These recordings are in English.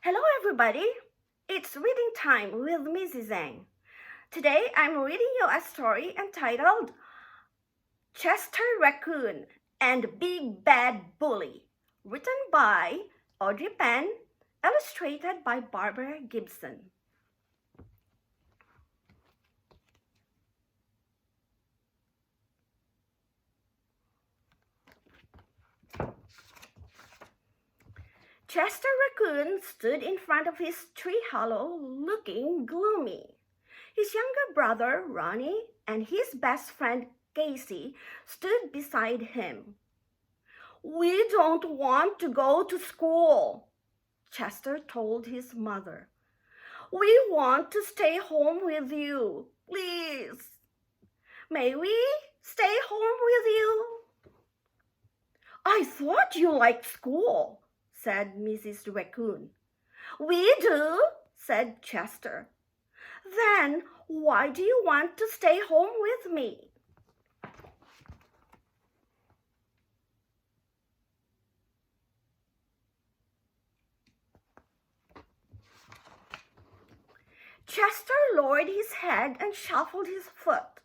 Hello, everybody. It's reading time with Mrs. Zhang. Today, I'm reading you a story entitled Chester Raccoon and Big Bad Bully, written by Audrey Penn, illustrated by Barbara Gibson. Chester Raccoon stood in front of his tree hollow looking gloomy. His younger brother, Ronnie, and his best friend, Casey, stood beside him. "We don't want to go to school," Chester told his mother. "We want to stay home with you, please. May we stay home with you?" "I thought you liked school," said Mrs. Raccoon. "We do," said Chester. "Then why do you want to stay home with me?" Chester lowered his head and shuffled his foot.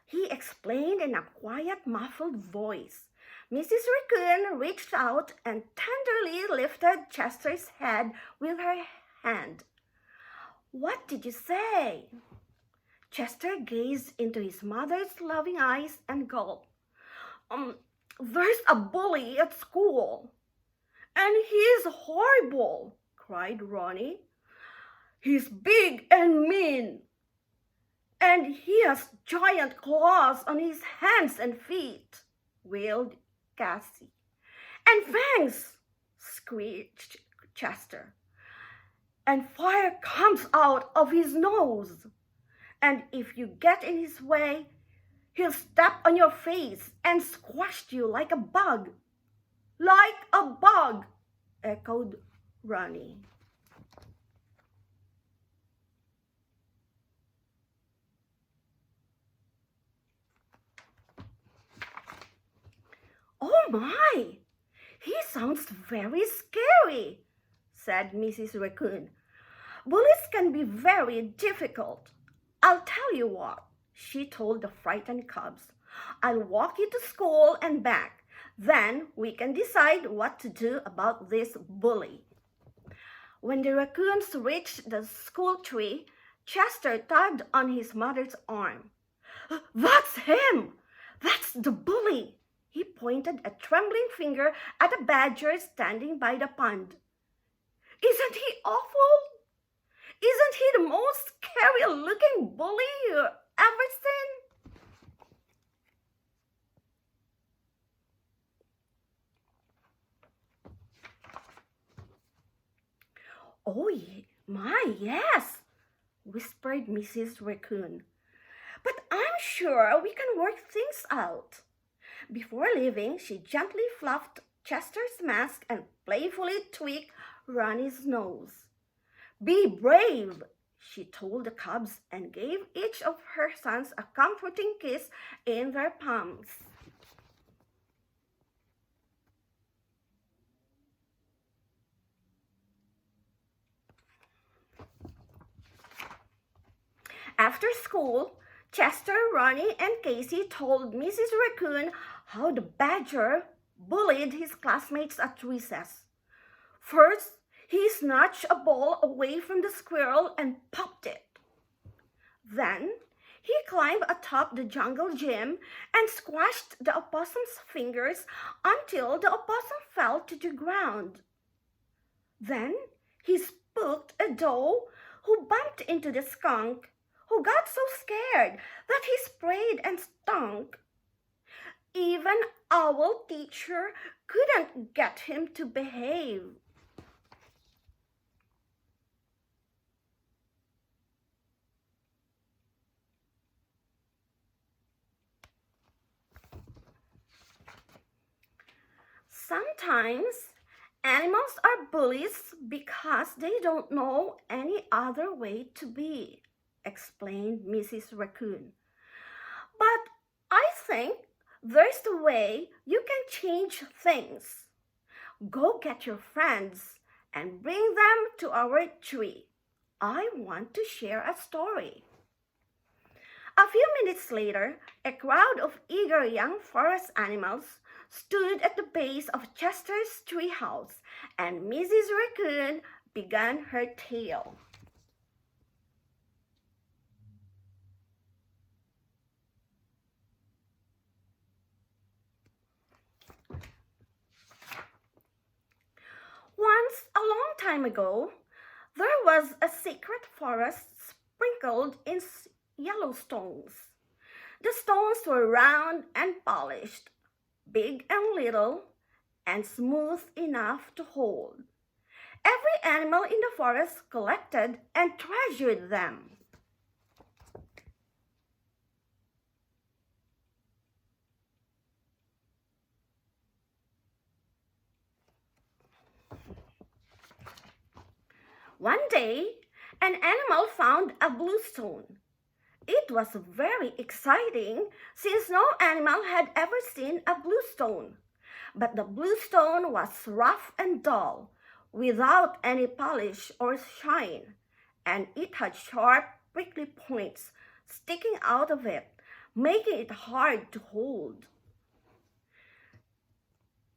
He explained in a quiet, muffled voice. Mrs. Raccoon reached out and tenderly lifted Chester's head with her hand. "What did you say?" Chester gazed into his mother's loving eyes and gulped. "There's a bully at school." "And he's horrible," cried Ronnie. "He's big and mean. And he has giant claws on his hands and feet," wailed Cassie. "And fangs," screeched Chester. "And fire comes out of his nose. And if you get in his way, he'll step on your face and squash you like a bug." "Like a bug," echoed Ronnie. "Oh my, he sounds very scary," said Mrs. Raccoon. "Bullies can be very difficult. I'll tell you what," she told the frightened cubs. "I'll walk you to school and back. Then we can decide what to do about this bully." When the raccoons reached the school tree, Chester tugged on his mother's arm. "That's him! That's the bully!" He pointed a trembling finger at a badger standing by the pond. "Isn't he awful? Isn't he the most scary-looking bully you've ever seen?" "Oh, my, yes," whispered Mrs. Raccoon. "But I'm sure we can work things out." Before leaving, she gently fluffed Chester's mask and playfully tweaked Ronnie's nose. "Be brave," she told the cubs and gave each of her sons a comforting kiss in their palms. After school, Chester, Ronnie, and Casey told Mrs. Raccoon how the badger bullied his classmates at recess. First, he snatched a ball away from the squirrel and popped it. Then, he climbed atop the jungle gym and squashed the opossum's fingers until the opossum fell to the ground. Then, he spooked a doe who bumped into the skunk, who got so scared that he sprayed and stunk. Even Owl Teacher couldn't get him to behave. Sometimes animals are bullies because they don't know any other way to be, explained Mrs. Raccoon. "But I think there's the way you can change things. Go get your friends and bring them to our tree. I want to share a story." A few minutes later, a crowd of eager young forest animals stood at the base of Chester's treehouse, and Mrs. Raccoon began her tale. Once, a long time ago, there was a secret forest sprinkled in yellow stones. The stones were round and polished, big and little, and smooth enough to hold. Every animal in the forest collected and treasured them. One day, an animal found a blue stone. It was very exciting since no animal had ever seen a blue stone. But the blue stone was rough and dull, without any polish or shine, and it had sharp, prickly points sticking out of it, making it hard to hold.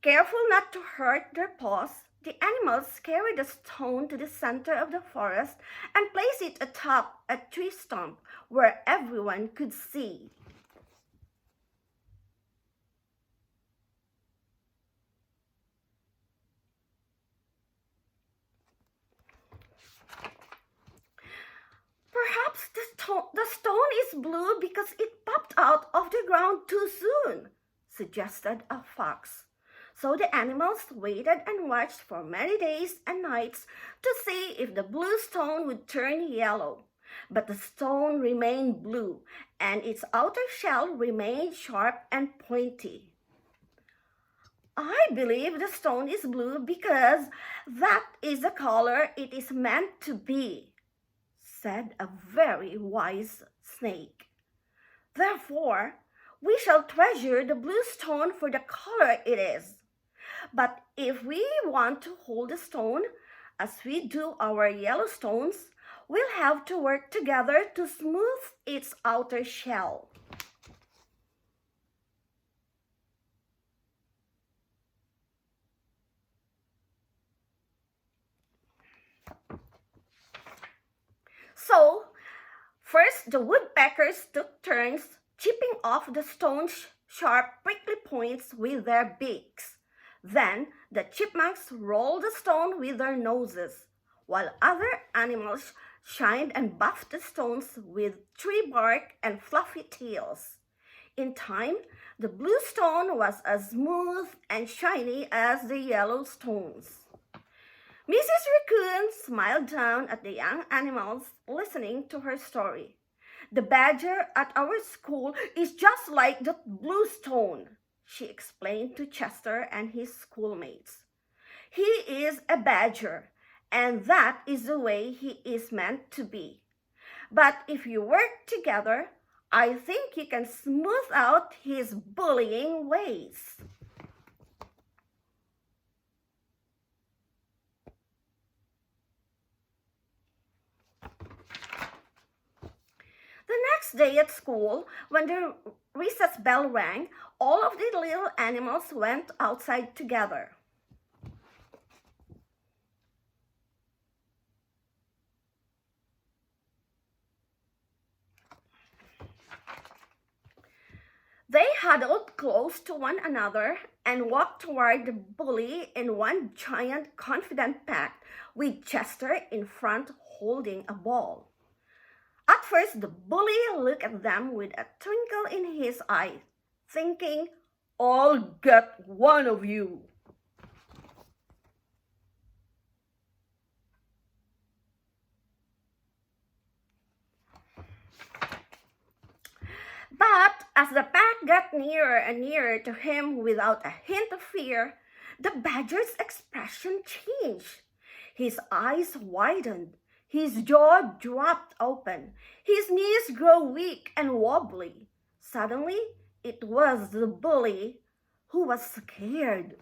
Careful not to hurt their paws, the animals carried the stone to the center of the forest and placed it atop a tree stump where everyone could see. Perhaps the stone is blue because it popped out of the ground too soon, suggested a fox. So the animals waited and watched for many days and nights to see if the blue stone would turn yellow. But the stone remained blue, and its outer shell remained sharp and pointy. "I believe the stone is blue because that is the color it is meant to be," said a very wise snake. "Therefore, we shall treasure the blue stone for the color it is. But if we want to hold the stone, as we do our yellow stones, we'll have to work together to smooth its outer shell." So, first the woodpeckers took turns chipping off the stone's sharp, prickly points with their beaks. Then the chipmunks rolled the stone with their noses, while other animals shined and buffed the stones with tree bark and fluffy tails. In time, the blue stone was as smooth and shiny as the yellow stones. Mrs. Raccoon smiled down at the young animals listening to her story. "The badger at our school is just like the blue stone," she explained to Chester and his schoolmates. "He is a badger, and that is the way he is meant to be. But if you work together, I think you can smooth out his bullying ways." The next day at school, when the recess bell rang, all of the little animals went outside together. They huddled close to one another and walked toward the bully in one giant confident pack, with Chester in front holding a ball. At first, the bully looked at them with a twinkle in his eye, thinking, "I'll get one of you." But as the pack got nearer and nearer to him without a hint of fear, the badger's expression changed. His eyes widened. His jaw dropped open. His knees grew weak and wobbly. Suddenly, it was the bully who was scared.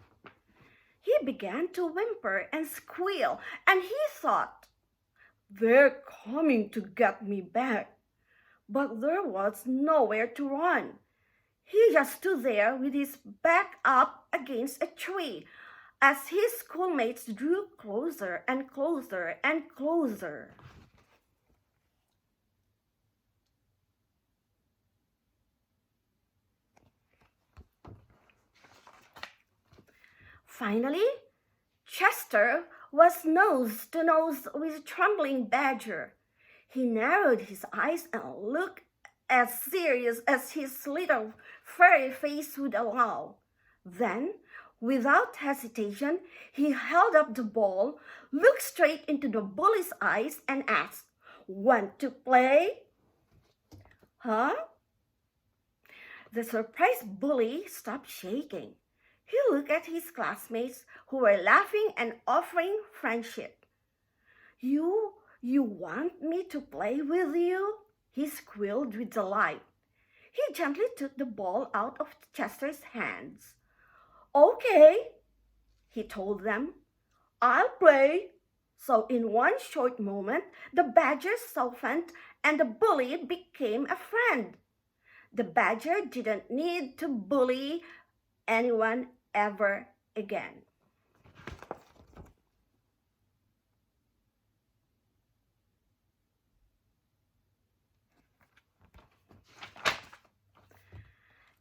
He He began to whimper and squeal, and he thought, "They're coming to get me back." But there was nowhere to run. He just stood there with his back up against a tree as his schoolmates drew closer and closer and closer. Finally, Chester was nose to nose with Trembling Badger. He narrowed his eyes and looked as serious as his little furry face would allow. Then, without hesitation, he held up the ball, looked straight into the bully's eyes, and asked, "Want to play?" "Huh?" The surprised bully stopped shaking. He looked at his classmates who were laughing and offering friendship. You want me to play with you?" He squealed with delight. He gently took the ball out of Chester's hands. "Okay," he told them, "I'll play." So in one short moment, the badger softened and the bully became a friend. The badger didn't need to bully anyone ever again.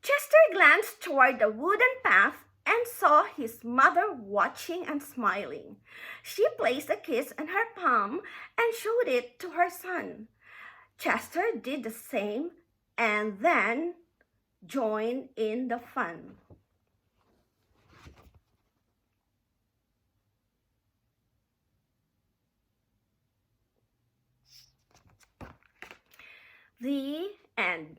Chester glanced toward the wooden path and saw his mother watching and smiling. She placed a kiss in her palm and showed it to her son. Chester did the same and then joined in the fun. The end.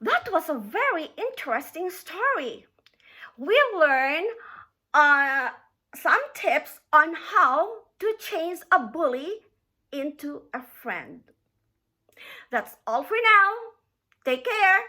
That was a very interesting story. We learned some tips on how to change a bully into a friend. That's all for now. Take care.